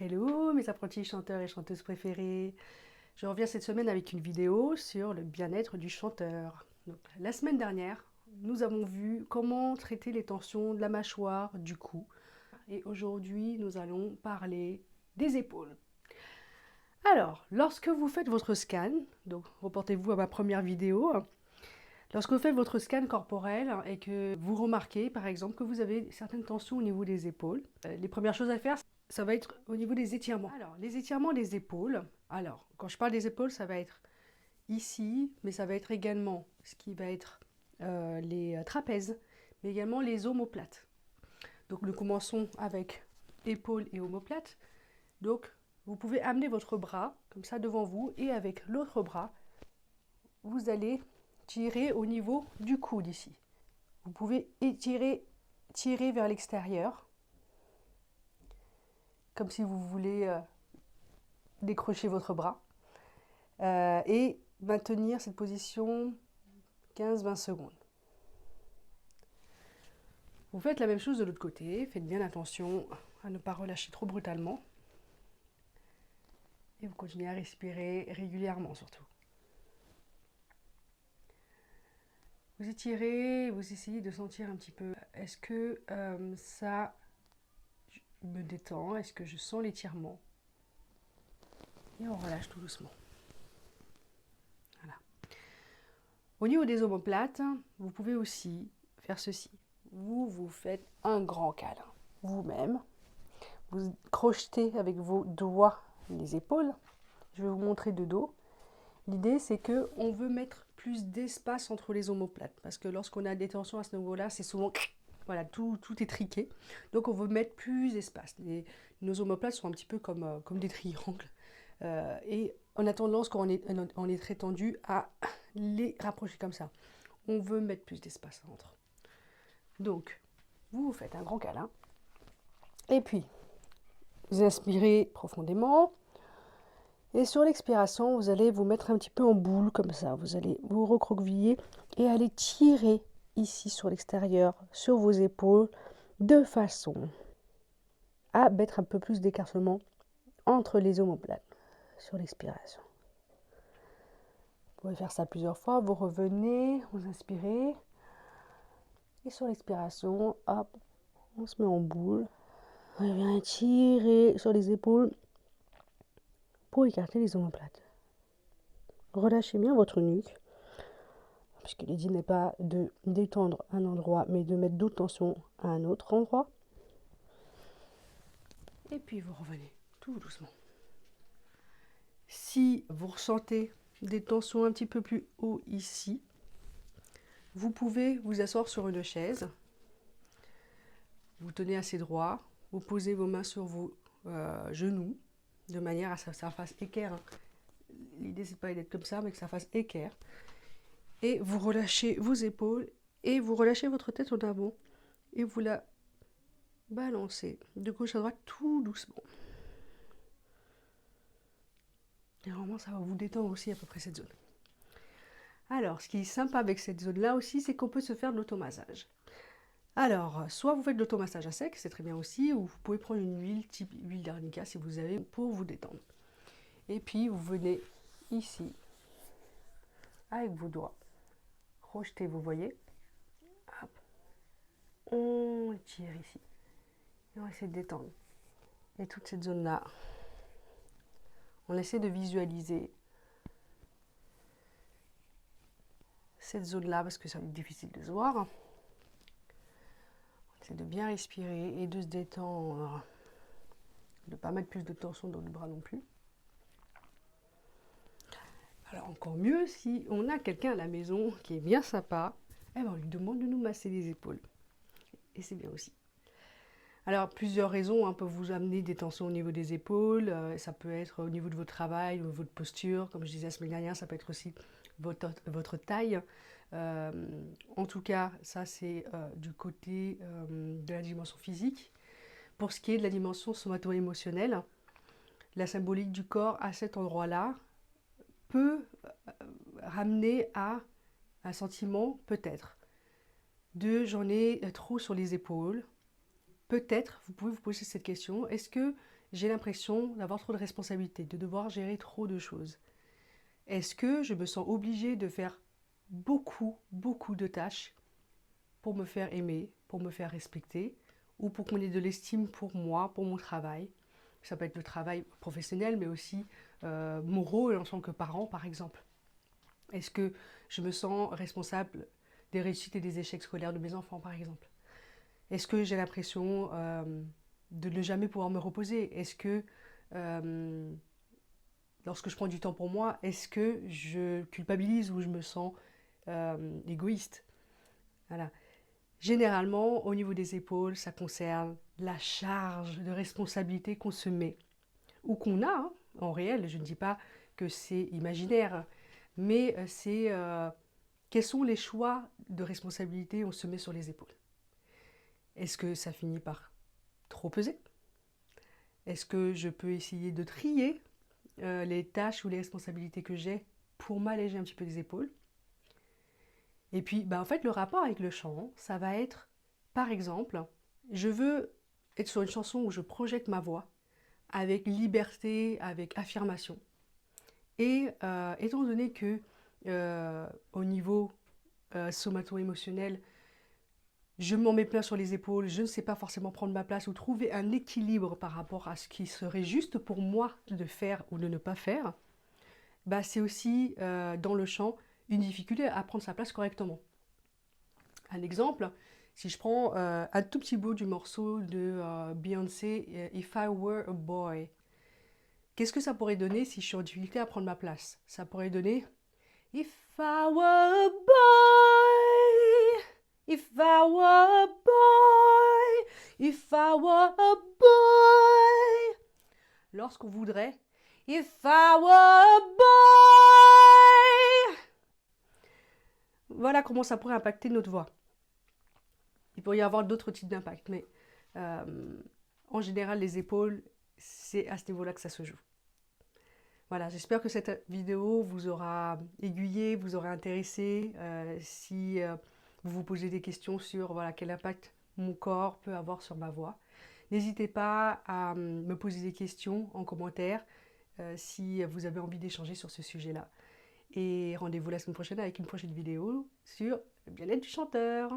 Hello mes apprentis chanteurs et chanteuses préférés. Je reviens cette semaine avec une vidéo sur le bien-être du chanteur. Donc, la semaine dernière, nous avons vu comment traiter les tensions de la mâchoire, du cou. Et aujourd'hui, nous allons parler des épaules. Alors, lorsque vous faites votre scan, donc reportez-vous à ma première vidéo, lorsque vous faites votre scan corporel et que vous remarquez par exemple que vous avez certaines tensions au niveau des épaules, les premières choses à faire, ça va être au niveau des étirements. Alors, les étirements des épaules, alors quand je parle des épaules, ça va être ici, mais ça va être également ce qui va être les trapèzes, mais également les omoplates. Donc nous commençons avec épaules et omoplates. Donc vous pouvez amener votre bras comme ça devant vous et avec l'autre bras, vous allez tirer au niveau du coude ici. Vous pouvez tirer vers l'extérieur, comme si vous voulez décrocher votre bras. Et maintenir cette position 15-20 secondes. Vous faites la même chose de l'autre côté, faites bien attention à ne pas relâcher trop brutalement. Et vous continuez à respirer régulièrement surtout. Vous étirez, vous essayez de sentir un petit peu, est-ce que ça me détend, est-ce que je sens l'étirement? Et on relâche tout doucement. Voilà. Au niveau des omoplates, vous pouvez aussi faire ceci. Vous vous faites un grand câlin, vous-même. Vous crochetez avec vos doigts les épaules. Je vais vous montrer de dos. L'idée, c'est qu'on veut mettre plus d'espace entre les omoplates. Parce que lorsqu'on a des tensions à ce niveau-là, c'est souvent... Voilà, tout est triqué. Donc on veut mettre plus d'espace. Nos omoplates sont un petit peu comme des triangles. Et on a tendance, quand on est très tendu, à les rapprocher comme ça. On veut mettre plus d'espace entre. Donc, vous faites un grand câlin. Et puis, vous inspirez profondément. Et sur l'expiration, vous allez vous mettre un petit peu en boule comme ça. Vous allez vous recroqueviller et aller tirer ici sur l'extérieur, sur vos épaules, de façon à mettre un peu plus d'écartement entre les omoplates sur l'expiration. Vous pouvez faire ça plusieurs fois. Vous revenez, vous inspirez. Et sur l'expiration, hop, on se met en boule. On vient tirer sur les épaules pour écarter les omoplates. Relâchez bien votre nuque, puisque l'idée n'est pas de détendre un endroit, mais de mettre d'autres tensions à un autre endroit. Et puis vous revenez tout doucement. Si vous ressentez des tensions un petit peu plus haut ici, vous pouvez vous asseoir sur une chaise. Vous tenez assez droit, vous posez vos mains sur vos genoux, de manière à ce que ça fasse équerre. L'idée, c'est pas d'être comme ça, mais que ça fasse équerre. Et vous relâchez vos épaules et vous relâchez votre tête en avant et vous la balancez de gauche à droite tout doucement. Et vraiment, ça va vous détendre aussi à peu près cette zone. Alors, ce qui est sympa avec cette zone-là aussi, c'est qu'on peut se faire de l'automassage. Alors, soit vous faites de l'automassage à sec, c'est très bien aussi, ou vous pouvez prendre une huile type huile d'arnica si vous avez pour vous détendre. Et puis, vous venez ici, avec vos doigts, crocheter, vous voyez. Hop. On tire ici. Et on essaie de détendre. Et toute cette zone-là, on essaie de visualiser cette zone-là, parce que ça va être difficile de se voir. On essaie de bien respirer et de se détendre. De ne pas mettre plus de tension dans le bras non plus. Alors encore mieux, si on a quelqu'un à la maison qui est bien sympa, eh ben on lui demande de nous masser les épaules. Et c'est bien aussi. Alors plusieurs raisons peuvent vous amener des tensions au niveau des épaules. Ça peut être au niveau de votre travail, ou votre posture. Comme je disais la semaine dernière, ça peut être aussi votre taille. En tout cas, ça c'est du côté de la dimension physique. Pour ce qui est de la dimension somato-émotionnelle, la symbolique du corps à cet endroit-là peut ramener à un sentiment, peut-être, de j'en ai trop sur les épaules. Peut-être, vous pouvez vous poser cette question, est-ce que j'ai l'impression d'avoir trop de responsabilités, de devoir gérer trop de choses? Est-ce que je me sens obligée de faire beaucoup, beaucoup de tâches pour me faire aimer, pour me faire respecter, ou pour qu'on ait de l'estime pour moi, pour mon travail? Ça peut être le travail professionnel, mais aussi mon rôle en tant que parent, par exemple. Est-ce que je me sens responsable des réussites et des échecs scolaires de mes enfants, par exemple? Est-ce que j'ai l'impression de ne jamais pouvoir me reposer? Est-ce que euh, lorsque je prends du temps pour moi, est-ce que je culpabilise ou je me sens égoïste? Voilà. Généralement, au niveau des épaules, ça concerne la charge de responsabilité qu'on se met ou qu'on a hein, en réel. Je ne dis pas que c'est imaginaire, mais c'est quels sont les choix de responsabilité on se met sur les épaules. Est-ce que ça finit par trop peser? Est-ce que je peux essayer de trier les tâches ou les responsabilités que j'ai pour m'alléger un petit peu des épaules? Et puis, en fait, le rapport avec le chant, ça va être, par exemple, je veux être sur une chanson où je projette ma voix avec liberté, avec affirmation. Et étant donné que au niveau somato-émotionnel, je m'en mets plein sur les épaules, je ne sais pas forcément prendre ma place ou trouver un équilibre par rapport à ce qui serait juste pour moi de faire ou de ne pas faire, c'est aussi dans le chant une difficulté à prendre sa place correctement. Un exemple, si je prends un tout petit bout du morceau de Beyoncé, If I Were a Boy, qu'est-ce que ça pourrait donner si je suis en difficulté à prendre ma place? Ça pourrait donner If I were a boy, if I were a boy, if I were a boy. Lorsqu'on voudrait If I were a boy. Voilà comment ça pourrait impacter notre voix. Il pourrait y avoir d'autres types d'impact, mais en général, les épaules, c'est à ce niveau-là que ça se joue. Voilà, j'espère que cette vidéo vous aura aiguillé, vous aura intéressé. Si vous vous posez des questions sur voilà, quel impact mon corps peut avoir sur ma voix, n'hésitez pas à me poser des questions en commentaire si vous avez envie d'échanger sur ce sujet-là. Et rendez-vous la semaine prochaine avec une prochaine vidéo sur le bien-être du chanteur.